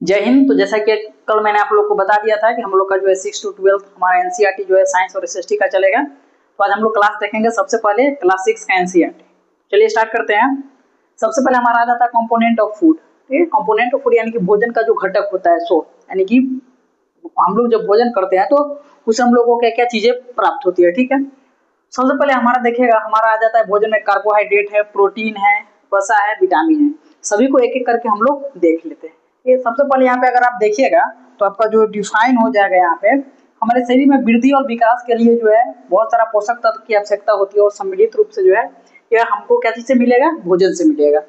जय हिंद। तो जैसा कि कल मैंने आप लोग को बता दिया था कि हम लोग का जो है 6 to 12 हमारा एनसीईआरटी जो है साइंस और एसएसटी का चलेगा। तो आज हम लोग क्लास देखेंगे सबसे पहले क्लास 6 का एनसीईआरटी। चलिए स्टार्ट करते हैं। सबसे पहले हमारा आ जाता है कंपोनेंट ऑफ फूड। ठीक है, कंपोनेंट ऑफ फूड यानी कि भोजन का जो घटक होता है सो, यानी कि हम लोग जब भोजन करते हैं तो उससे हम लोगों को क्या क्या चीजें प्राप्त होती है। ठीक है, सबसे पहले हमारा देखिएगा, हमारा आ जाता है भोजन में कार्बोहाइड्रेट है, प्रोटीन है, वसा है, विटामिन है। सभी को एक एक करके हम लोग देख लेते हैं। ये सबसे पहले यहाँ पे अगर आप देखिएगा तो आपका जो डिफाइन हो जाएगा यहाँ पे, हमारे शरीर में वृद्धि और विकास के लिए जो है बहुत सारा पोषक तत्व की आवश्यकता होती है और सम्मिलित रूप से जो है यह हमको क्या चीज से मिलेगा, भोजन से मिलेगा।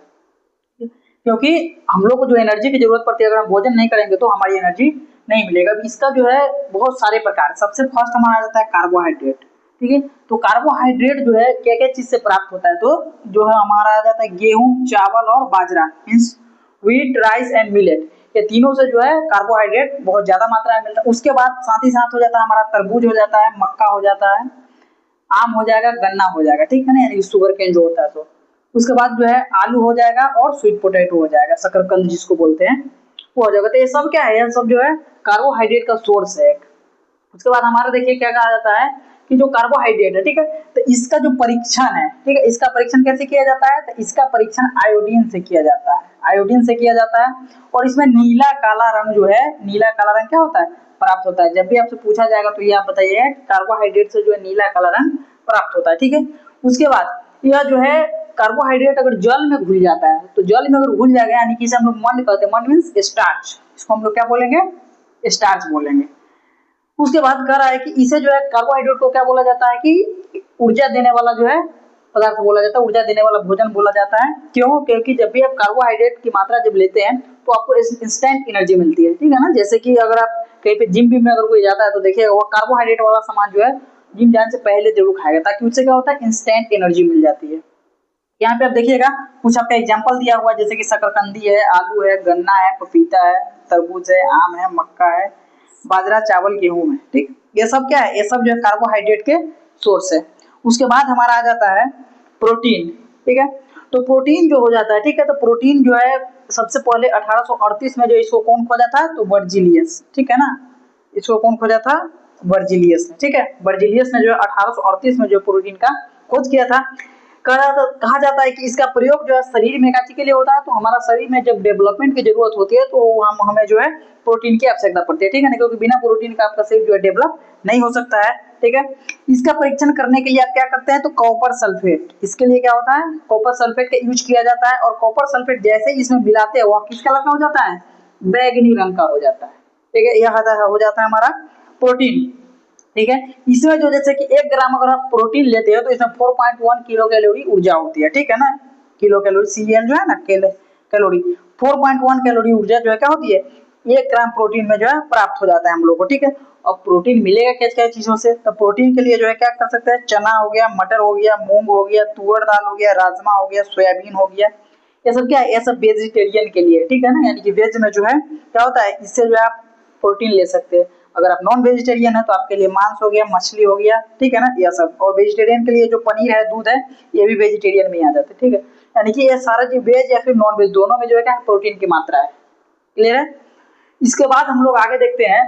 क्योंकि हम लोग को जो एनर्जी की जरूरत पड़ती है, अगर हम भोजन नहीं करेंगे तो हमारी एनर्जी नहीं मिलेगा। इसका जो है बहुत सारे प्रकार, सबसे फर्स्ट हमारा आ जाता है कार्बोहाइड्रेट। ठीक है, तो कार्बोहाइड्रेट जो है क्या क्या चीज से प्राप्त होता है, तो जो है हमारा आ जाता है गेहूं, चावल और बाजरा, means wheat, rice and millet. ये तीनों से जो है कार्बोहाइड्रेट बहुत ज्यादा मात्रा में मिलता है। उसके बाद साथ ही साथ हो जाता है हमारा तरबूज हो जाता है, मक्का हो जाता है, आम हो जाएगा, गन्ना हो जाएगा। ठीक है ना, यानी शुगर केन जो होता है तो उसके बाद जो है आलू हो जाएगा और स्वीट पोटैटो हो जाएगा, शकरकंद जिसको बोलते हैं वो हो जाएगा। तो ये सब क्या है, ये सब जो है कार्बोहाइड्रेट का सोर्स है। उसके बाद हमारा देखिए क्या कहा जाता है कि जो कार्बोहाइड्रेट है, ठीक है, तो इसका जो परीक्षण है, ठीक है, इसका परीक्षण कैसे किया जाता है, तो इसका परीक्षण आयोडीन से किया जाता है, आयोडीन से किया जाता है। और इसमें नीला काला रंग जो है, नीला काला रंग क्या होता है, प्राप्त होता है। जब भी आपसे पूछा जाएगा तो ये आप बताइए कार्बोहाइड्रेट से जो है नीला काला रंग प्राप्त होता है। ठीक है, उसके बाद यह जो है कार्बोहाइड्रेट अगर जल में घुल जाता है, तो जल में अगर घुल जाएगा यानी कि इसे हम लोग मंड कहते हैं, मंड मीन्स स्टार्च, इसको हम लोग क्या बोलेंगे, स्टार्च बोलेंगे। उसके बाद कह रहा है कि इसे जो है कार्बोहाइड्रेट को क्या बोला जाता है कि ऊर्जा देने वाला जो है पदार्थ बोला जाता है, ऊर्जा देने वाला भोजन बोला जाता है। क्यों, क्योंकि जब भी आप कार्बोहाइड्रेट की मात्रा जब लेते हैं तो आपको इंस्टेंट एनर्जी मिलती है। ठीक है ना, जैसे कि अगर आप कहीं पे जिम में अगर कोई जाता है तो देखिएगा वो कार्बोहाइड्रेट वाला सामान जो है जिम जाने से पहले जरूर खाएगा, ताकि उससे क्या होता है, इंस्टेंट एनर्जी मिल जाती है। यहाँ पे आप देखिएगा कुछ आपका एग्जाम्पल दिया हुआ है, जैसे कि शकरकंदी है, आलू है, गन्ना है, पपीता है, तरबूज है, आम है, मक्का है, बाजरा, चावल, गेहूं है। ठीक, ये सब क्या है, ये सब जो है कार्बोहाइड्रेट के सोर्स है। उसके बाद हमारा आ जाता है प्रोटीन। ठीक है, तो प्रोटीन जो हो जाता है, ठीक है, तो प्रोटीन जो है सबसे पहले 1838 में जो इसको कौन खोजा था, तो वर्जिलियस। ठीक है ना, इसको कौन खोजा था, वर्जिलियस ने। ठीक है, वर्जिलियस ने जो है 1838 में जो प्रोटीन का खोज किया था। कहा जाता है कि इसका प्रयोग जो है शरीर में काची के लिए होता है, तो हमारा शरीर में जब डेवलपमेंट की जरूरत होती है तो हमें जो है प्रोटीन की आवश्यकता पड़ती है। ठीक है ना, क्योंकि बिना प्रोटीन का आपका शरीर जो है डेवलप नहीं हो सकता है। ठीक है, इसका परीक्षण करने के लिए आप क्या करते हैं, तो कॉपर सल्फेट, इसके लिए क्या होता है, कॉपर सल्फेट का यूज किया जाता है। और कॉपर सल्फेट जैसे ही इसमें मिलाते हैं वह किस कलर का हो जाता है, बैगनी रंग का हो जाता है। ठीक है, यह हो जाता है हमारा प्रोटीन। ठीक है, इसमें जो जैसे कि 1 ग्राम अगर आप प्रोटीन लेते हो तो इसमें 4.1 किलो कैलोरी ऊर्जा होती है। ठीक है ना, किलो कैलोरी सीएल जो है ना, कैलोरी 4.1 कैलोरी ऊर्जा जो है क्या होती है, 1 ग्राम प्रोटीन में जो है प्राप्त हो जाता है हम लोग को। ठीक है, और प्रोटीन मिलेगा क्या क्या चीजों से, तो प्रोटीन के लिए जो है क्या कर सकते हैं, चना हो गया, मटर हो गया, मूंग हो गया, तुअर दाल हो गया, राजमा हो गया, सोयाबीन हो गया, ये सब क्या है, ये सब वेजिटेरियन के लिए। ठीक है ना, यानी कि वेज में जो है क्या होता है, इससे जो है आप प्रोटीन ले सकते हैं। अगर आप नॉन वेजिटेरियन है तो आपके लिए मांस हो गया, मछली हो गया। ठीक है ना, यह सब। और वेजिटेरियन के लिए जो पनीर है, दूध है, ये भी वेजिटेरियन में आ जाते हैं। ठीक है, यानी कि ये सारा जो वेज या फिर नॉन वेज दोनों में जो है क्या प्रोटीन की मात्रा है। क्लियर है। इसके बाद हम लोग आगे देखते हैं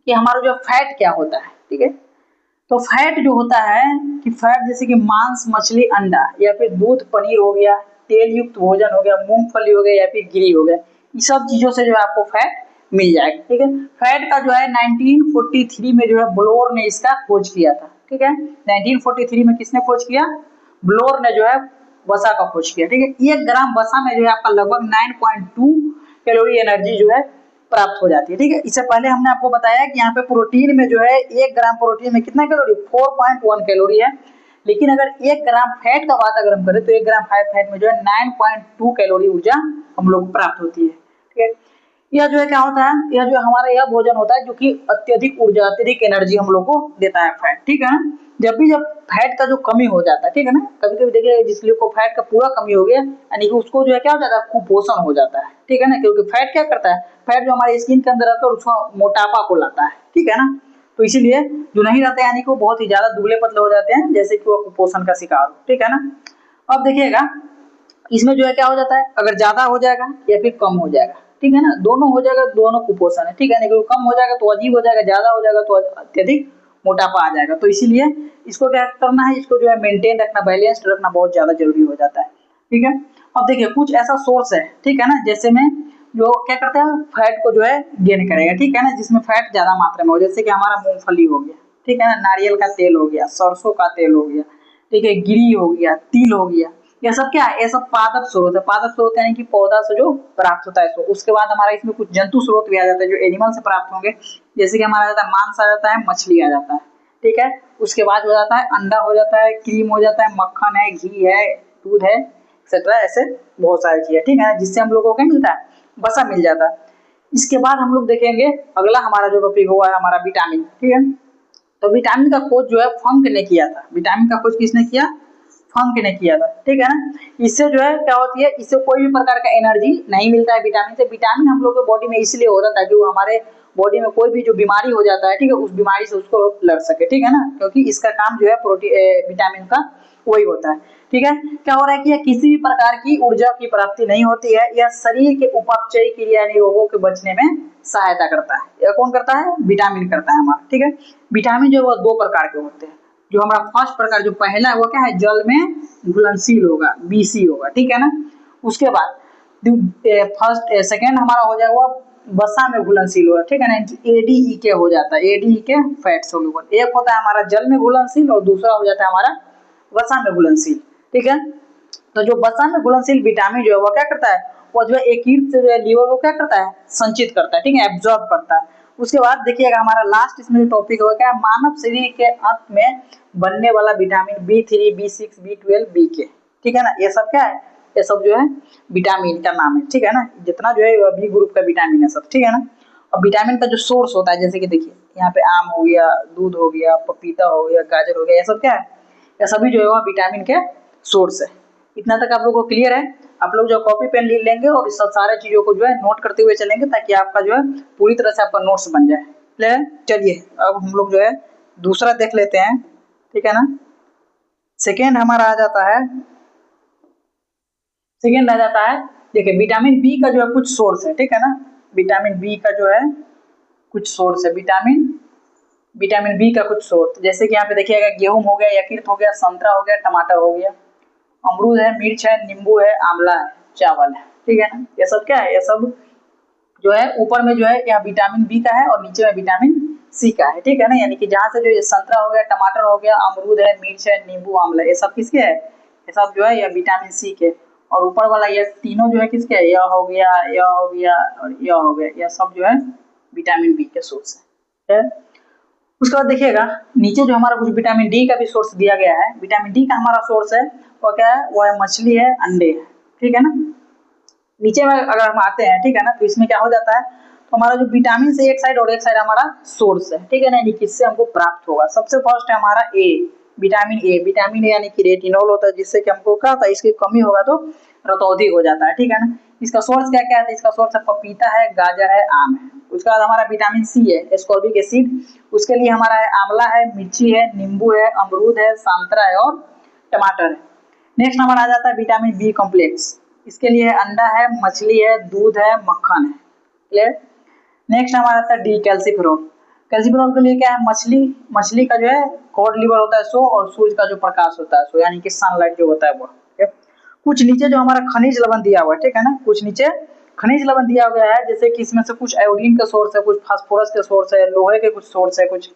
कि हमारा जो फैट क्या होता है। ठीक है, तो फैट जो होता है कि फैट जैसे कि मांस, मछली, अंडा या फिर दूध, पनीर हो गया, तेल युक्त भोजन हो गया, मूंगफली हो गया या फिर गिरी हो गया, ये सब चीजों से जो है आपको फैट मिल जाएगा। ठीक है, फैट का जो है 1943 में जो है ब्लोर ने इसका खोज किया था। ठीक है, 1943 में किसने खोज किया, ब्लोर ने जो है वसा का खोज किया। ठीक है, 1 ग्राम वसा में जो है आपका लगभग 9.2 कैलोरी एनर्जी जो है प्राप्त हो जाती है। ठीक है, इससे पहले हमने आपको बताया कि यहाँ पे प्रोटीन में जो है 1 ग्राम प्रोटीन में कितना कैलोरी, 4.1 कैलोरी है। लेकिन अगर 1 ग्राम फैट का बात अगर हम करें तो 1 ग्राम फैट में जो है 9.2 कैलोरी ऊर्जा हम लोग को प्राप्त होती है। ठीक है, यह जो है क्या होता है, यह जो हमारा यह भोजन होता है जो कि अत्यधिक ऊर्जा, अत्यधिक एनर्जी हम लोग को देता है फैट। ठीक है ना, जब फैट का जो कमी हो जाता है, ठीक है ना, कभी कभी देखिए जिस लोग को फैट का पूरा कमी हो गया, यानी कि उसको जो है क्या हो जाता है, कुपोषण हो जाता है। ठीक है ना, क्योंकि फैट क्या करता है, फैट जो हमारे स्किन के अंदर रहता है उसको मोटापा को लाता है। ठीक है ना, तो इसीलिए जो नहीं रहते यानी कि वो बहुत ही ज्यादा दुबले पतले हो जाते हैं, जैसे कि वो कुपोषण का शिकार हो। ठीक है ना, अब देखिएगा इसमें जो है क्या हो जाता है, अगर ज्यादा हो जाएगा या फिर कम हो जाएगा, ठीक है ना, दोनों हो जाएगा, दोनों कुपोषण है, ठीक है ना, क्योंकि कम हो जाएगा तो अजीब हो जाएगा, ज्यादा हो जाएगा तो अत्यधिक मोटापा आ जाएगा। तो इसीलिए इसको क्या करना है, इसको जो है मेंटेन रखना, बैलेंस्ड रखना बहुत ज्यादा जरूरी हो जाता है, ठीक है। अब देखिए कुछ ऐसा सोर्स है, ठीक है ना, जैसे में जो क्या करता है फैट को जो है गेन करेगा, ठीक है ना, जिसमें फैट ज्यादा मात्रा में हो, जैसे कि हमारा मूंगफली हो गया, ठीक है ना, नारियल का तेल हो गया, सरसों का तेल हो गया, ठीक है, गिरी हो गया, तिल हो गया, ये सब क्या है, ये सब पादप स्रोत है। पादप स्रोत यानी कि पौधा से जो प्राप्त होता है। तो उसके बाद हमारा इसमें कुछ जंतु स्रोत भी आ जाता है जो एनिमल से प्राप्त होंगे, जैसे कि हमारा जाता है मांस आ जाता है, मछली आ जाता है, ठीक है। उसके बाद हो जाता है अंडा हो जाता है, क्रीम हो जाता है, मक्खन है, घी है, दूध है, एक्सेट्रा, ऐसे बहुत सारी चीजें, ठीक है, जिससे हम लोगों को क्या मिलता है, वसा मिल जाता है। इसके बाद हम लोग देखेंगे अगला हमारा जो टॉपिक हुआ है हमारा विटामिन, ठीक है। तो विटामिन का खोज जो है फंक ने किया था। विटामिन का खोज किसने किया, फंक ने किया था, ठीक है ना। इससे जो है क्या होती है, इससे कोई भी प्रकार का एनर्जी नहीं मिलता है विटामिन से। विटामिन हम लोग के बॉडी में इसलिए होता है ताकि वो हमारे बॉडी में कोई भी जो बीमारी हो जाता है, ठीक है, उस बीमारी से उसको लड़ सके, ठीक है ना, क्योंकि इसका काम जो है प्रोटीन विटामिन का वही होता है, ठीक है। क्या हो रहा है कि किसी भी प्रकार की ऊर्जा की प्राप्ति नहीं होती है, यह शरीर के उपापचयी क्रिया यानी रोगों के बचने में सहायता करता है। यह कौन करता है, विटामिन करता है हमारा, ठीक है। विटामिन जो है वो दो प्रकार के होते हैं। जो हमारा फर्स्ट प्रकार जो पहला है वो क्या है, जल में घुलनशील होगा, बीसी होगा, ठीक है ना। उसके बाद फर्स्ट सेकेंड हमारा हो जाएगा वसा में घुलनशील होगा, ठीक है ना, एडीई के हो जाता है, एडीई के फैट सोल्यूबल। एक होता है हमारा जल में घुलनशील और दूसरा हो जाता है हमारा वसा में घुलनशील, ठीक है। तो जो वसा में घुलनशील विटामिन जो है वो क्या करता है, वो जो है एकीकृत लीवर को क्या करता है, संचित करता है, ठीक है, एब्जॉर्ब करता है। उसके बाद देखिएगा हमारा लास्ट इसमें टॉपिक होगा क्या, मानव शरीर के अंत में बनने वाला vitamin B3, B6, B12, BK, ठीक है ना, ये सब क्या है, ये सब जो है विटामिन का नाम है, ठीक है ना, जितना जो है बी ग्रुप का विटामिन है सब, ठीक है ना। और विटामिन का जो सोर्स होता है, जैसे कि देखिए यहाँ पे आम हो गया, दूध हो गया, पपीता हो गया, गाजर हो गया, ये सब क्या है, ये सभी जो है वह विटामिन के सोर्स है। इतना तक आप लोगों को क्लियर है। आप लोग जो कॉपी पेन ले लेंगे और इस सब सारे चीजों को जो है नोट करते हुए चलेंगे ताकि आपका जो है पूरी तरह से आपका नोट्स बन जाए, क्लियर। चलिए अब हम लोग जो है दूसरा देख लेते हैं, ठीक है ना। सेकेंड हमारा आ जाता है, सेकेंड आ जाता है, देखिए विटामिन बी का जो है कुछ सोर्स है, ठीक है ना, विटामिन बी का जो है कुछ सोर्स है, विटामिन बी का कुछ सोर्स, जैसे कि यहाँ पे देखिएगा गेहूं हो गया, यकृत हो गया, संतरा हो गया, टमाटर हो गया, अमरूद है, मिर्च है, नींबू है, आंवला है, चावल है, ठीक है ना। ये सब क्या है, ये सब जो है ऊपर में जो है यहाँ विटामिन बी का है और नीचे में विटामिन सी का है, ठीक है ना। यानी कि जहाँ से जो ये संतरा हो गया, टमाटर हो गया, अमरूद है, मिर्च है, नींबू, आंवला, ये सब किसके है, ये सब जो है ये विटामिन सी के। और ऊपर वाला ये तीनों जो है किसके है, यह हो गया, यह हो गया और यह हो गया, यह सब जो है विटामिन बी के सोर्स है। उसके बाद देखिएगा नीचे जो हमारा कुछ विटामिन डी का भी सोर्स दिया गया है। विटामिन डी का हमारा सोर्स है वो क्या है, वो है मछली है, अंडे है, ठीक है ना। नीचे में अगर हम आते हैं, ठीक है ना, तो इसमें क्या हो जाता है, तो हमारा जो विटामिन से एक साइड और एक साइड हमारा सोर्स है, ठीक है ना, यानी किससे हमको प्राप्त होगा। सबसे फर्स्ट है हमारा ए, विटामिन ए। विटामिन ए यानी कि रेटिनॉल होता है, जिससे कि हमको क्या होता है, इसकी कमी होगा तो रतौंधी हो जाता है, ठीक है ना। इसका सोर्स क्या क्या है, इसका सोर्स है पपीता है, गाजर है, आम है। उसके बाद हमारा विटामिन सी है, एस्कॉर्बिक एसिड, उसके लिए हमारा है आंवला है, मिर्ची है, नींबू है, अमरूद है, संतरा है और टमाटर है। नेक्स्ट हमारा आ जाता है विटामिन बी कॉम्प्लेक्स, इसके लिए अंडा है, मछली है, दूध है, मक्खन है, क्लियर। नेक्स्ट हमारा आता है डी कैल्सीफेरॉल। कैल्सीफेरॉल के लिए क्या है, मछली, मछली का जो है कॉड लिवर होता है सो, और सूर्य का जो प्रकाश होता है सो, यानी कि सनलाइट जो होता है वो, ठीक है। कुछ नीचे जो हमारा खनिज लवण दिया हुआ है, ठीक है ना, कुछ नीचे खनिज लवण दिया गया है, जैसे कि इसमें से कुछ आयोडीन का सोर्स है, कुछ फास्फोरस के सोर्स है, लोहे के कुछ सोर्स है, कुछ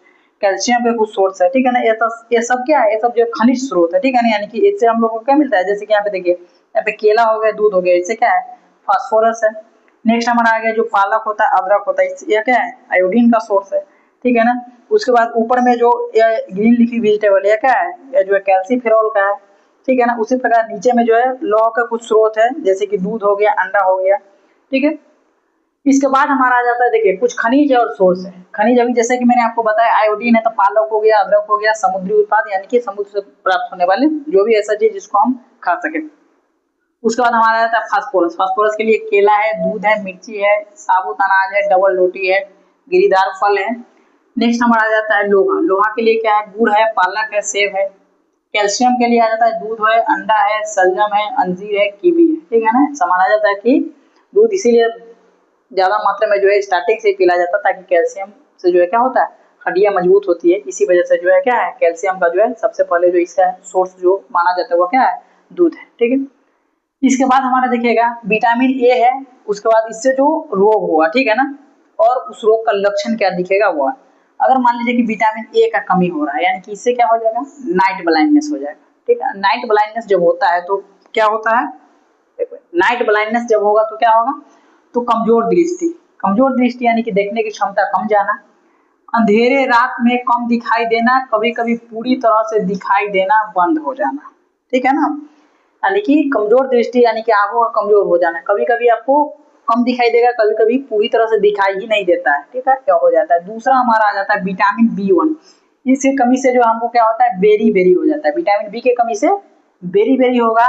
कैल्शियम के कुछ सोर्स है, ठीक है ना। ये सब क्या है, ये सब जो खनिज स्रोत है, ठीक है ना, यानी कि इससे हम लोग को क्या मिलता है, जैसे कि यहाँ पे देखिए, यहाँ पे केला हो गया, दूध हो गया, इससे क्या है, फास्फोरस है। नेक्स्ट हमारा आ गया जो पालक होता है, अदरक होता है, ये क्या है, आयोडीन का सोर्स है, ठीक है ना। उसके बाद ऊपर में जो ग्रीन लीफी वेजिटेबल ये क्या है, ये जो है कैल्सीफेरॉल का है, ठीक है ना। उसी प्रकार नीचे में जो है लौह का कुछ स्रोत है, जैसे कि दूध हो गया, अंडा हो गया, ठीक है। इसके बाद हमारा आ जाता है, देखिए कुछ खनिज और सोर्स है। खनिज अभी जैसे कि मैंने आपको बताया आयोडीन है, तो पालक हो गया, अदरक हो गया, समुद्री उत्पाद यानी कि समुद्र से प्राप्त होने वाले जो भी ऐसा चीज जिसको हम खा सके। उसके बाद हमारा आता है फास्फोरस। फास्फोरस के लिए केला है, दूध है, मिर्ची है, साबुत अनाज है, डबल रोटी है, गिरीदार फल है। नेक्स्ट हमारा आ जाता है लोहा। लोहा के लिए क्या है, गुड़ है, पालक है, सेब है। कैल्शियम के लिए आ जाता है दूध है, अंडा है, सलजम है, अंजीर है, कीवी है, ठीक है ना। समान आ जाता है कि दूध इसीलिए ज्यादा मात्रा में जो है स्टार्टिंग से पिलाया जाता है, ताकि कैल्शियम से जो है क्या होता है, हड्डियां मजबूत होती है। इसी वजह से जो है क्या है, कैल्शियम का जो है सबसे पहले जो इसका सोर्स जो माना जाता है वो क्या है, दूध है। ठीक है, इसके बाद हमारा देखिएगा विटामिन ए है, उसके बाद इससे जो रोग हुआ, ठीक है ना, और उस रोग का लक्षण क्या दिखेगा वो है। अगर मान लीजिए कि विटामिन ए का कमी हो रहा है, यानी कि इससे क्या हो जाएगा, नाइट ब्लाइंडनेस हो जाएगा। ठीक है, नाइट ब्लाइंडनेस जब होता है तो क्या होता है, नाइट ब्लाइंडनेस जब होगा तो क्या होगा, तो कमजोर दृष्टि, कमजोर दृष्टि यानी कि देखने की क्षमता कम जाना, अंधेरे रात में कम दिखाई देना, कभी कभी पूरी तरह से दिखाई देना बंद हो जाना। ठीक है ना, यानी कि कमजोर दृष्टि यानी कि आंखों का कमजोर हो जाना, कभी कभी आपको कम दिखाई देगा, कभी कभी पूरी तरह से दिखाई ही नहीं देता है। ठीक है, क्या हो जाता है। दूसरा हमारा आ जाता है विटामिन बी1, इसकी कमी से जो हमको क्या होता है, बेरी बेरी हो जाता है। विटामिन बी के कमी से बेरी बेरी होगा।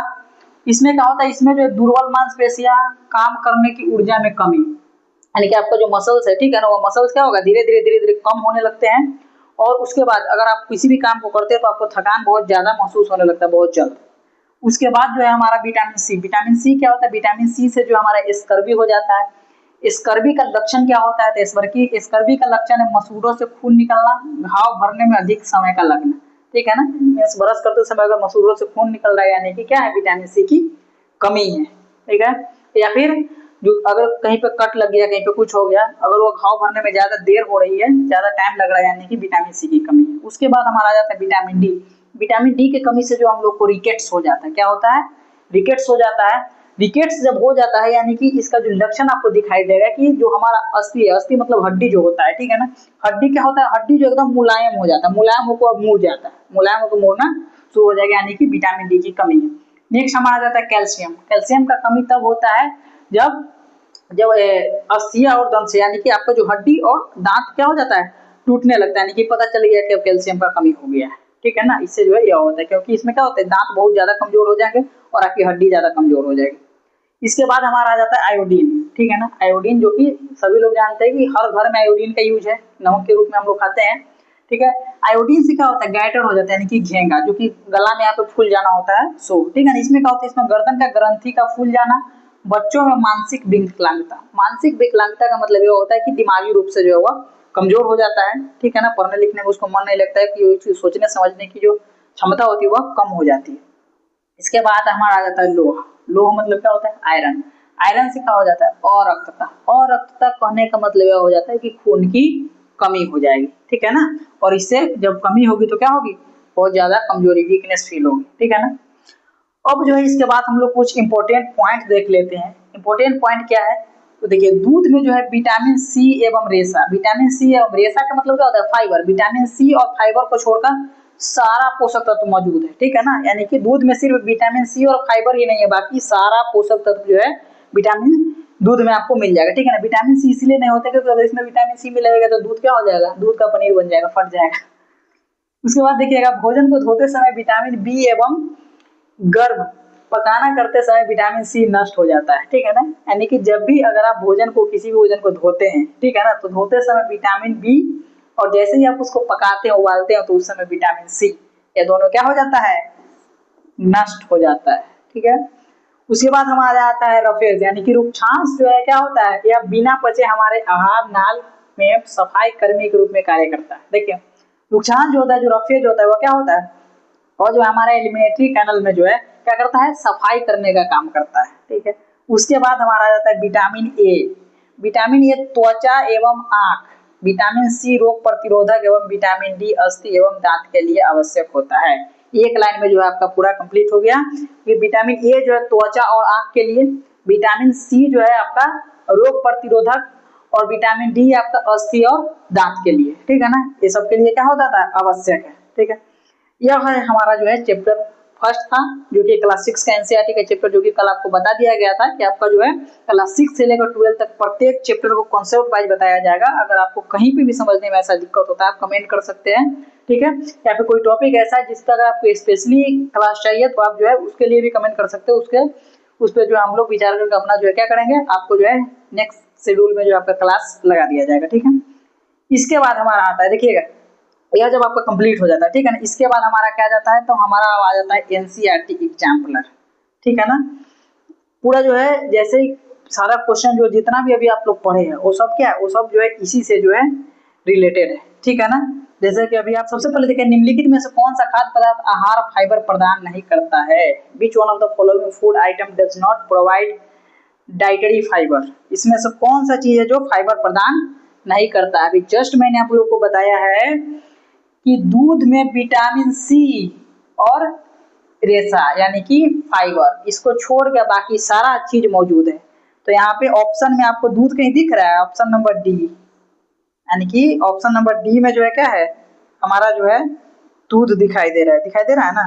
इसमें क्या होता है, इसमें जो दुर्बल मांसपेशियां, काम करने की ऊर्जा में कमी, यानी कि आपका जो मसल्स है, ठीक है ना, वो मसल्स क्या होगा, धीरे धीरे धीरे धीरे कम होने लगते हैं। और उसके बाद अगर आप किसी भी काम को करते हैं तो आपको थकान बहुत ज्यादा महसूस होने लगता है, बहुत जल्द। उसके बाद जो है हमारा विटामिन सी, विटामिन सी क्या होता है, विटामिन सी से जो हमारा स्कर्वी हो जाता है। स्कर्वी का लक्षण क्या होता है, तो स्कर्वी का लक्षण है मसूड़ों से खून निकलना, घाव भरने में अधिक समय का लगना। ठीक है ना, ब्रश करते समय अगर मसूड़ों से खून निकल रहा है, यानी कि क्या है, विटामिन सी की कमी है। ठीक है, या फिर जो अगर कहीं पे कट लग गया, कहीं पे कुछ हो गया, अगर वो घाव भरने में ज्यादा देर हो रही है, ज्यादा टाइम लग रहा है, यानी कि विटामिन सी की कमी है। उसके बाद हमारा आ जाता है विटामिन डी। विटामिन डी की कमी से जो हम लोग को रिकेट्स हो जाता है, क्या होता है, रिकेट्स हो जाता है। रिकेट्स जब हो जाता है, यानी कि इसका जो लक्षण आपको दिखाई देगा कि जो हमारा अस्थि है, अस्थि मतलब हड्डी जो होता है, ठीक है ना, हड्डी क्या होता है, हड्डी जो एकदम मुलायम हो जाता है, मुलायम होकर अब मुड़ जाता है, मुलायम होकर मुड़ना शुरू हो जाएगा, यानी कि विटामिन डी की कमी है। नेक्स्ट हमारा जाता है कैल्शियम। कैल्शियम का कमी तब होता है जब जब अस्थियां और दंत से, यानी कि आपका जो हड्डी और दांत क्या हो जाता है, टूटने लगता है, यानी कि पता चल गया कि अब कैल्शियम का कमी हो गया है। ठीक है ना, इससे जो है यह होता है, क्योंकि इसमें क्या होता है, दांत बहुत ज्यादा कमजोर हो जाएंगे और आपकी हड्डी ज्यादा कमजोर हो जाएगी। इसके बाद हमारा आ जाता है आयोडीन। ठीक है ना, आयोडीन जो कि सभी लोग जानते हैं कि हर घर में आयोडीन का यूज है, नमक के रूप में हम लोग खाते हैं। ठीक है, आयोडीन से क्या होता है, गैटर हो जाता है, यानी कि घेंगा, जो कि गला में यहाँ पे फूल जाना होता है, सो ठीक है ना। इसमें क्या होता है, इसमें गर्दन का ग्रंथि का फूल जाना। बच्चों में मानसिक विकलांगता, मानसिक विकलांगता का मतलब ये होता है कि दिमागी रूप से जो है वह कमजोर हो जाता है। ठीक है ना, पढ़ने लिखने में उसको मन नहीं लगता है, कि सोचने समझने की जो क्षमता होती है वह कम हो जाती है। इसके बाद हमारा आ जाता है लोह। लोह मतलब क्या होता है, आयरन। आयरन से क्या हो जाता है, अरक्तता। अरक्तता कहने का मतलब यह हो जाता है कि खून की कमी हो जाएगी। ठीक है ना, और इससे जब कमी होगी तो क्या होगी, बहुत ज्यादा कमजोरी, वीकनेस फील होगी। ठीक है ना, अब जो है इसके बाद हम लोग कुछ इंपॉर्टेंट पॉइंट देख लेते हैं। इंपॉर्टेंट पॉइंट क्या है, तो देखिए दूध में जो है विटामिन सी एवं रेशा, विटामिन सी एवं रेशा का मतलब क्या होता है, फाइबर। विटामिन सी और फाइबर को छोड़कर सारा पोषक तत्व मौजूद है। ठीक है ना, यानी कि दूध में सिर्फ विटामिन सी और फाइबर ही नहीं है, बाकी सारा पोषक तत्व जो है विटामिन दूध में आपको मिल जाएगा। ठीक है ना, विटामिन सी इसलिए नहीं होता क्योंकि अगर इसमें विटामिन सी मिलेगा तो दूध क्या हो जाएगा, दूध का पनीर बन जाएगा, फट जाएगा। उसके बाद देखिएगा भोजन को धोते समय विटामिन बी एवं गर्भ पकाना करते समय विटामिन सी नष्ट हो जाता है। ठीक है ना, यानी कि जब भी अगर आप भोजन को, किसी भी भोजन को धोते हैं, ठीक है ना, तो धोते समय विटामिन बी, और जैसे ही आप उसको पकाते हैं, उबालते हैं, तो उस समय विटामिन सी, ये दोनों क्या हो जाता है, नष्ट हो जाता है। ठीक है, उसके बाद हमारा आता है रफेज, यानी कि रुक्षांश जो है क्या होता है, यह बिना पचे हमारे आहार नाल में सफाई कर्मी के रूप में कार्य करता है। देखिए रुक्षांश जो होता है, जो रफेज होता है, वो क्या होता है, और जो हमारा एलिमिनेटरी कैनल में जो है क्या करता है, सफाई करने का काम करता है। ठीक है, उसके बाद हमारा आ जाता है विटामिन ए। विटामिन ए त्वचा एवं आंख, विटामिन सी रोग प्रतिरोधक एवं विटामिन डी अस्थि एवं दांत के लिए आवश्यक होता है। एक लाइन में जो है आपका पूरा कंप्लीट हो गया कि विटामिन ए जो है त्वचा और आंख के लिए, विटामिन सी जो है आपका रोग प्रतिरोधक, और विटामिन डी आपका अस्थि और दांत के लिए। ठीक है ना, ये सब के लिए क्या होता था, आवश्यक है। ठीक है, यह है हमारा जो है चैप्टर फर्स्ट था, जो कि क्लास 6 का एनसीईआरटी का चैप्टर, जो कि कल आपको बता दिया गया था कि आपका जो है क्लास 6 से लेकर 12 तक प्रत्येक चैप्टर को कॉन्सेप्ट वाइज बताया जाएगा। अगर आपको कहीं पे भी समझने में ऐसा दिक्कत होता है, आप कमेंट कर सकते हैं। ठीक है, या फिर कोई टॉपिक ऐसा है जिसका अगर आपको स्पेशली क्लास चाहिए, तो आप जो है उसके लिए भी कमेंट कर सकते हो। उस पर जो हम लोग विचार करके अपना जो है क्या करेंगे, आपको जो है नेक्स्ट शेड्यूल में जो आपका क्लास लगा दिया जाएगा। ठीक है, इसके बाद हमारा आता है, देखिएगा यह जब आपका कंप्लीट हो जाता है, ठीक है ना, इसके बाद हमारा क्या जाता है, तो हमारा आ जाता है एनसीईआरटी एग्जाम्पलर। ठीक है ना, पूरा जो है जैसे ही सारा क्वेश्चन जो जितना भी अभी आप लोग पढ़े हैं वो सब क्या है, वो सब जो है इसी से जो है रिलेटेड है, ठीक है ना। जैसे कि अभी आप सबसे पहले देखें, निम्नलिखित में से कौन सा खाद्य पदार्थ आहार फाइबर प्रदान नहीं करता है। Which one of the following food item does not provide dietary fibre. इसमें से कौन सा चीज है जो फाइबर प्रदान नहीं करता है। अभी जस्ट मैंने आप लोगों को बताया है कि दूध में विटामिन सी और रेशा यानी कि फाइबर, इसको छोड़ के बाकी सारा चीज मौजूद है। तो यहाँ पे ऑप्शन में आपको दूध कहीं दिख रहा है, ऑप्शन नंबर डी, यानी कि ऑप्शन नंबर डी में जो है क्या है, हमारा जो है दूध दिखाई दे रहा है ना।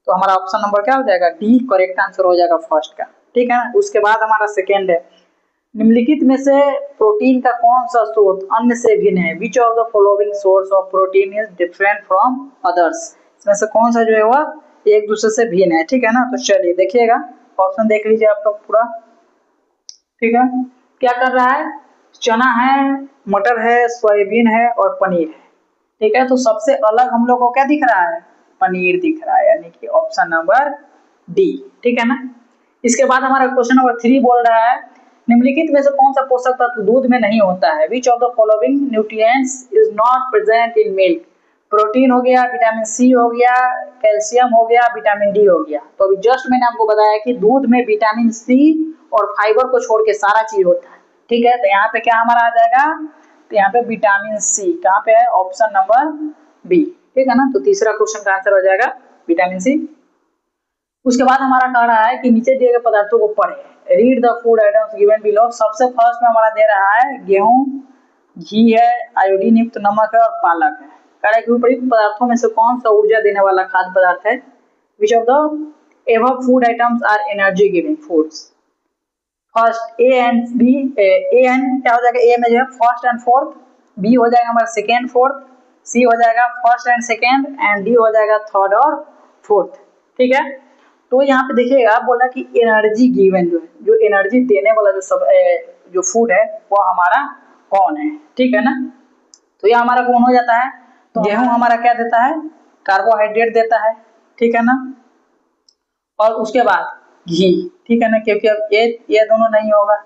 तो हमारा ऑप्शन नंबर क्या हो जाएगा, डी करेक्ट आंसर हो जाएगा फर्स्ट का, ठीक है ना। उसके बाद हमारा सेकेंड है, निम्नलिखित में से प्रोटीन का कौन सा स्रोत अन्य से भिन्न है। Which of the following source of protein is different from others. इसमें से कौन सा जो है वह एक दूसरे से भिन्न है, ठीक है ना। तो चलिए देखिएगा, ऑप्शन देख लीजिए आप लोग पूरा, ठीक है। क्या कर रहा है, चना है, मटर है, सोयाबीन है और पनीर है, ठीक है। तो सबसे अलग हम लोग को क्या दिख रहा है, पनीर दिख रहा है, यानी कि ऑप्शन नंबर डी, ठीक है ना। इसके बाद हमारा क्वेश्चन नंबर 3 बोल रहा है, निम्नलिखित में से कौन सा पोषक तत्व दूध में नहीं होता है। Which of the following nutrients is not present in milk. Protein हो गया, विटामिन सी हो गया, कैल्शियम हो गया, विटामिन डी हो गया। तो अभी जस्ट मैंने आपको बताया कि दूध में विटामिन सी और फाइबर को छोड़ के सारा चीज होता है, ठीक है। तो यहाँ पे क्या हमारा आ जाएगा, तो यहाँ पे विटामिन सी कहाँ पे है, ऑप्शन नंबर बी, ठीक है ना। तो तीसरा क्वेश्चन का आंसर हो जाएगा विटामिन सी। उसके बाद हमारा कह रहा है कि नीचे दिए गए पदार्थों को पढ़े, read the food items given below. सबसे फर्स्ट में हमारा दे रहा है गेहूं, घी है, आयोडीन युक्त नमक है और पालक है। कह रहा है कि उपयुक्त पदार्थों में से कौन सा ऊर्जा देने वाला खाद्य पदार्थ है। Which of the above food items are energy giving foods. First A and B, A and क्या हो जाएगा, ए में जो है फर्स्ट एंड फोर्थ, बी हो जाएगा हमारा सेकेंड फोर्थ, सी हो जाएगा first and second and D हो जाएगा थर्ड और फोर्थ, ठीक है। तो यहाँ पे देखिएगा बोला कि एनर्जी गिवन जो एनर्जी देने वाला जो फूड है वो हमारा कौन है, ठीक है ना। तो ये हमारा कौन हो जाता है, तो गेहूं हमारा क्या देता है, कार्बोहाइड्रेट देता है, ठीक है ना। और उसके बाद घी, ठीक है ना, क्योंकि अब ये दोनों नहीं होगा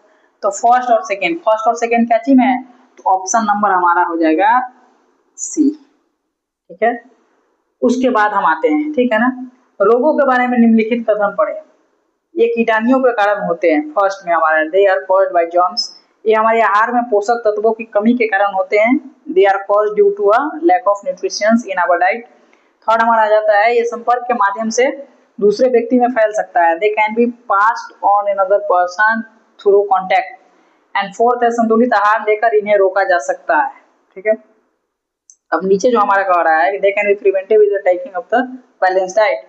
तो फर्स्ट और सेकेंड क्या चीज है, तो ऑप्शन नंबर हमारा हो जाएगा सी, ठीक है। उसके बाद हम आते हैं, ठीक है ना, रोगों के बारे में निम्नलिखित कथन पढ़े। ये कीटाणुओं के कारण होते हैं। फर्स्ट में हमारा they are caused by germs, ये हमारे आहार में पोषक तत्वों की कमी के कारण होते हैं। They are caused due to a lack of nutritions in our diet. Third हमारा आ जाता है, ये संपर्क के माध्यम से दूसरे व्यक्ति में फैल सकता है। They can be passed on another person through contact. And fourth है, संतुलित आहार लेकर इन्हें रोका जा सकता है, ठीक है। अब नीचे जो हमारा कह रहा है, they can be prevented with the taking of the balance diet.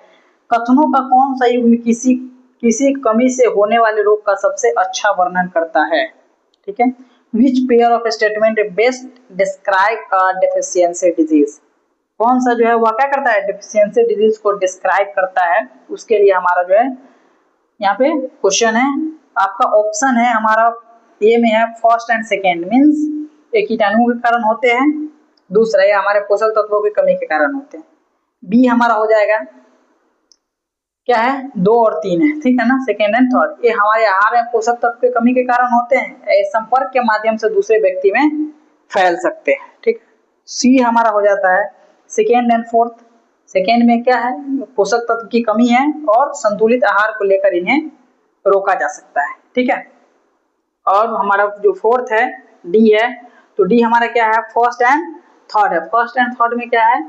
कथनों का कौन सा युग्म किसी कमी से होने वाले रोग का सबसे अच्छा वर्णन करता है, ठीक है। Which pair of statement best describe a deficiency disease. कौन सा जो है वह क्या करता है, डेफिशिएंसी डिजीज को डिस्क्राइब करता है। उसके लिए हमारा जो है यहाँ पे क्वेश्चन है, आपका ऑप्शन है हमारा ए में है फर्स्ट एंड सेकेंड, मीन्स एक कीटाणु के कारण होते हैं, दूसरा ये हमारे पोषक तत्वों की कमी के कारण होते हैं। बी हमारा हो जाएगा क्या है, 2 और 3 है, ठीक है ना, सेकेंड एंड थर्ड। ये हमारे आहार में पोषक तत्व की कमी के कारण होते हैं, संपर्क के माध्यम से दूसरे व्यक्ति में फैल सकते हैं, ठीक। सी हमारा हो जाता है सेकेंड एंड फोर्थ। सेकेंड में क्या है, पोषक तत्व की कमी है और संतुलित आहार को लेकर इन्हें रोका जा सकता है, ठीक है। और हमारा जो फोर्थ है डी है, तो डी हमारा क्या है, फर्स्ट एंड थर्ड है। फर्स्ट एंड थर्ड में क्या है,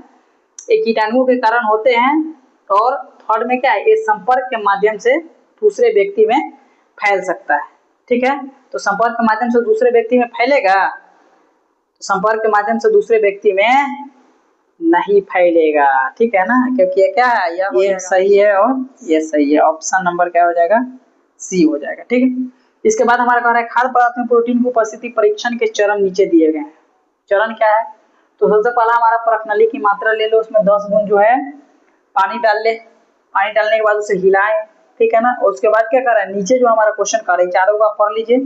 एक कीटाणुओं के कारण होते हैं और थर्ड में क्या है, ये संपर्क के माध्यम से दूसरे व्यक्ति में फैल सकता है, ठीक है। तो संपर्क के माध्यम से दूसरे व्यक्ति में फैलेगा, तो संपर्क के माध्यम से दूसरे व्यक्ति में नहीं फैलेगा, ठीक है ना, क्योंकि ये क्या है, ये सही है और ये सही है। ऑप्शन नंबर क्या हो जाएगा, सी हो जाएगा, ठीक है। इसके बाद हमारा कह रहा है खाद्य पदार्थ में प्रोटीन की उपस्थिति परीक्षण के चरण नीचे दिए गए हैं। चरण क्या है, तो सबसे पहला हमारा परखनली की मात्रा ले लो, उसमें 10 गुण जो है पानी डाल ले, पानी डालने के बाद उसे हिलाएं, ठीक है ना। और उसके बाद क्या कर रहा है, नीचे जो हमारा क्वेश्चन कर रहा है चारों का पढ़ लीजिए,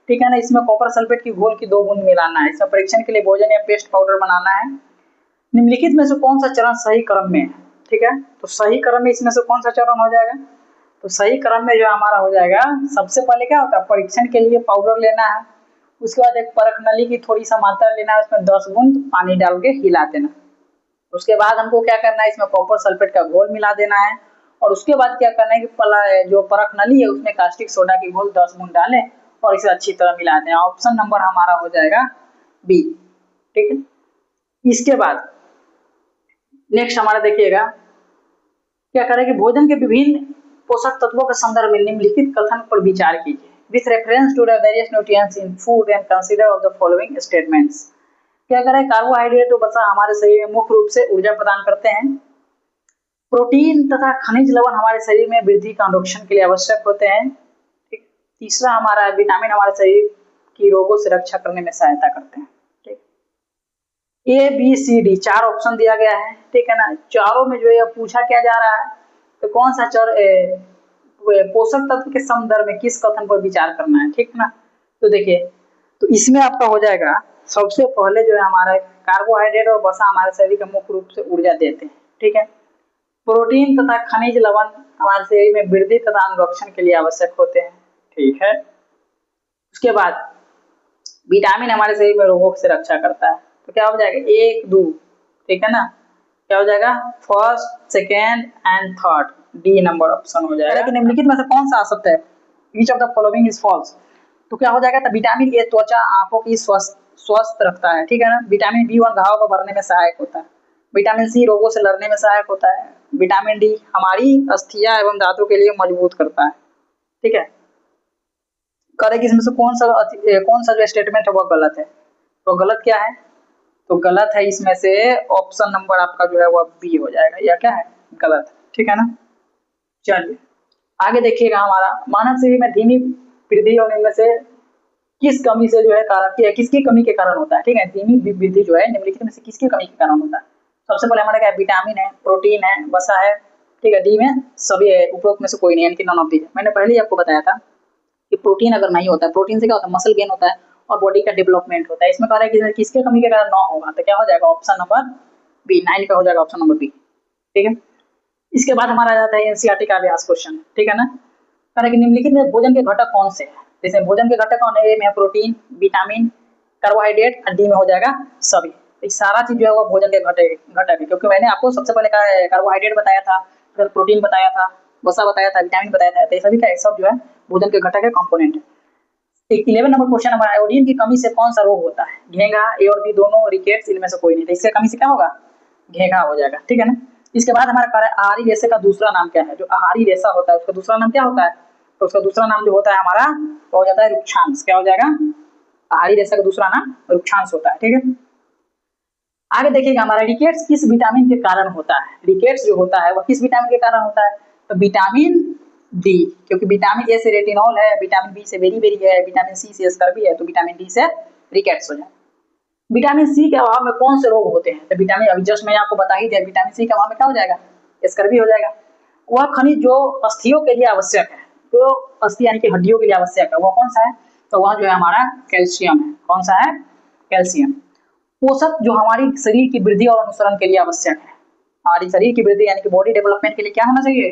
ठीक है ना। इसमें कॉपर सल्फेट की घोल की 2 बूंद मिलाना है। इसमें परीक्षण के लिए भोजन या पेस्ट पाउडर बनाना है। निम्नलिखित में से कौन सा चरण सही क्रम में है, ठीक है। तो सही क्रम में इसमें से कौन सा चरण हो जाएगा, तो सही क्रम में जो हमारा हो जाएगा, सबसे पहले क्या होता है, परीक्षण के लिए पाउडर लेना है, उसके बाद एक परख नली की थोड़ी सा मात्रा लेना है, उसमें 10 बूंद पानी डाल के हिला देना। उसके बाद हमको क्या करना है, इसमें कॉपर सल्फेट का घोल मिला देना है, और उसके बाद क्या करना है कि जो परख नली है उसमें कास्टिक सोडा की घोल 10 बूंद डालें और इसे अच्छी तरह मिला दें। ऑप्शन नंबर हमारा हो जाएगा बी। ठीक है, इसके बाद नेक्स्ट हमारा देखिएगा क्या करें कि भोजन के विभिन्न पोषक तत्वों के संदर्भ में निम्नलिखित कथन पर विचार कीजिए। With reference to the various nutrients in food and consider of the following statements. क्या करें, कार्बोहाइड्रेट और वसा हमारे शरीर में मुख्य रूप से ऊर्जा प्रदान करते हैं। प्रोटीन तथा खनिज लवण हमारे शरीर में वृद्धि का अनुरक्षण के लिए आवश्यक होते हैं। ठीक, तीसरा हमारा विटामिन हमारे शरीर की रोगों से रक्षा करने में सहायता करते हैं। ठीक, A B C D 4 option दिया गया है। ठीक है ना, चारों में जो है पूछा क्या जा रहा है, तो कौन सा पोषक तत्व के संदर्भ में किस कथन पर विचार करना है। ठीक ना, तो देखिए, तो इसमें आपका हो जाएगा सबसे पहले जो है हमारा कार्बोहाइड्रेट और वसा हमारे शरीर को मुख्य रूप से ऊर्जा देते हैं। ठीक है, प्रोटीन तथा खनिज लवण हमारे शरीर में वृद्धि तथा अनुरक्षण के लिए आवश्यक होते हैं। ठीक है, उसके बाद विटामिन हमारे शरीर में रोगों से रक्षा करता है। तो क्या हो जाएगा 1 2। ठीक है ना, क्या हो जाएगा first second and third, D number option हो जाएगा। लेकिन निम्नलिखित में से कौन सा आ सकता है, each of the following is false. तो क्या हो जाएगा, तो विटामिन ए त्वचा आंखों की स्वस्थ रखता है। ठीक है ना, विटामिन बी1 घाव को भरने में सहायक होता है। विटामिन सी रोगों से लड़ने में सहायक होता है। विटामिन डी हमारी अस्थियां एवं दांतों के लिए मजबूत करता है। ठीक है, करें कि इसमें से कौन सा जो स्टेटमेंट है वो गलत है, तो गलत क्या है, तो गलत है इसमें से ऑप्शन नंबर आपका जो है वो बी हो जाएगा, या क्या है गलत है। ठीक है ना, चलिए आगे देखिएगा हमारा मानव शरीर में धीमी वृद्धि होने में से किस कमी से जो है कारण किसकी कमी के कारण होता है। ठीक है, धीमी वृद्धि जो है निम्नलिखित में से किसकी कमी के कारण होता है। सबसे पहले हमारा क्या है, विटामिन है, प्रोटीन है, वसा है। ठीक है, डी में सभी है, उपरोक्त में से कोई नहीं, यानी कि नॉन ऑफ दीज। मैंने पहले ही आपको बताया था कि प्रोटीन अगर नहीं होता है, प्रोटीन से क्या होता है, मसल गेन होता है और बॉडी का डेवलपमेंट होता है। इसमें कह रहा है कि किसके कमी के कारण न होगा, तो क्या हो जाएगा ऑप्शन नंबर बी, 9 का हो जाएगा ऑप्शन नंबर बी। ठीक है, इसके बाद हमारा आ जाता है एनसीईआरटी का अभ्यास क्वेश्चन। ठीक है ना, कह रहा है कि निम्नलिखित में भोजन के घटक कौन से हैं। जैसे भोजन के घटक कौन है, ए में प्रोटीन, विटामिन, कार्बोहाइड्रेट, और डी में हो जाएगा सभी। तो सारा चीज जो है वो भोजन के घटक है, क्योंकि मैंने आपको सबसे पहले कार्बोहाइड्रेट बताया था, फिर प्रोटीन बताया था, वसा बताया था, विटामिन बताया था, तो ये सभी का सब जो है भोजन के घटक है, कंपोनेंट है। 11 नंबर क्वेश्चन हमारा, आयोडीन की कमी से कौन सा रोग होता है। घेंघा, ए और बी दोनों, रिकेट्स, इनमें से कोई नहीं, तो इसके कमी से क्या होगा, घेंघा हो जाएगा। ठीक है ना, इसके बाद हमारा कार्य आहारी रेशे का दूसरा नाम क्या है। जो आहारी रेशा होता है उसका दूसरा नाम क्या होता है, तो उसका दूसरा नाम जो होता है हमारा वो हो जाता है रुक्षांश। क्या हो जाएगा, आहारी रेशा का दूसरा नाम रुक्षांश होता है। ठीक है, आगे देखिएगा हमारा रिकेट्स किस विटामिन के कारण होता है। रिकेट्स जो होता है वह किस विटामिन के कारण होता है, तो विटामिन डी, क्योंकि विटामिन ए से रेटिनॉल है, विटामिन बी से बेरी है, विटामिन सी से स्कर्वी है, तो विटामिन डी से रिकेट्स हो जाए। विटामिन सी के अभाव में कौन से रोग होते हैं, तो विटामिन, अभी जस्ट मैं आपको बता ही दिया, विटामिन सी के अभाव में क्या हो जाएगा, स्कर्वी हो जाएगा। वह खनिज जो अस्थियों के लिए आवश्यक है, तो अस्थि यानी कि हड्डियों के लिए आवश्यक है, वह कौन सा है, तो वह जो है हमारा कैल्शियम है। कौन सा है, कैल्शियम। पोषक जो हमारी शरीर की वृद्धि और अनुसरण के लिए आवश्यक है, हमारी शरीर की वृद्धि यानी कि बॉडी डेवलपमेंट के लिए क्या होना चाहिए,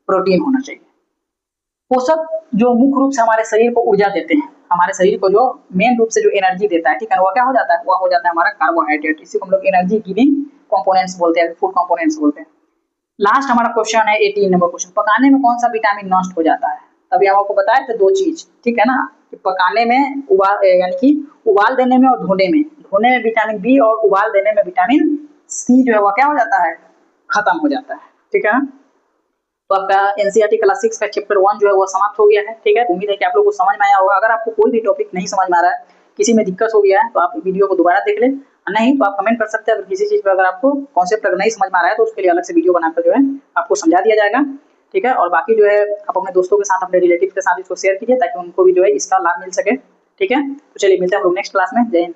प्रोटीन होना चाहिए। पोषक जो मुख्य रूप से हमारे शरीर को ऊर्जा देते हैं, हमारे शरीर को जो मेन रूप से जो एनर्जी देता है, ठीक है, वह क्या हो जाता है, वह हो जाता है हमारा कार्बोहाइड्रेट। इसी को हम लोग एनर्जी गिविंग कंपोनेंट्स बोलते हैं, फूड कंपोनेंट्स बोलते हैं। लास्ट हमारा क्वेश्चन है 18 नंबर क्वेश्चन, पकाने में कौन सा विटामिन नष्ट हो जाता है। तभी हम आपको बताए थे 2 चीज, ठीक है ना, कि पकाने में यानी कि उबाल देने में और धोने में विटामिन बी और उबाल देने में विटामिन सी जो है वह क्या हो जाता है, खत्म हो जाता है। ठीक है ना, तो आपका एनसीईआरटी क्लास 6 का चैप्टर 1 जो है वो समाप्त हो गया है। ठीक है, उम्मीद है कि आप लोगों को समझ में आया होगा। अगर आपको कोई भी टॉपिक नहीं समझ में आ रहा है, किसी में दिक्कत हो गया है, तो आप वीडियो को दोबारा देख लें, नहीं तो आप कमेंट कर सकते हैं। अगर किसी चीज़ पर अगर आपको कॉन्सेप्ट अगर नहीं समझ में आ रहा है तो उसके लिए अलग से वीडियो बनाकर जो है आपको समझा दिया जाएगा। ठीक है, और बाकी जो है आप अपने दोस्तों के साथ, अपने रिलेटिव के साथ इसको शेयर कीजिए, ताकि उनको भी जो है इसका लाभ मिल सके। ठीक है, तो चलिए मिलते हैं हम लोग नेक्स्ट क्लास में। जय हिंद।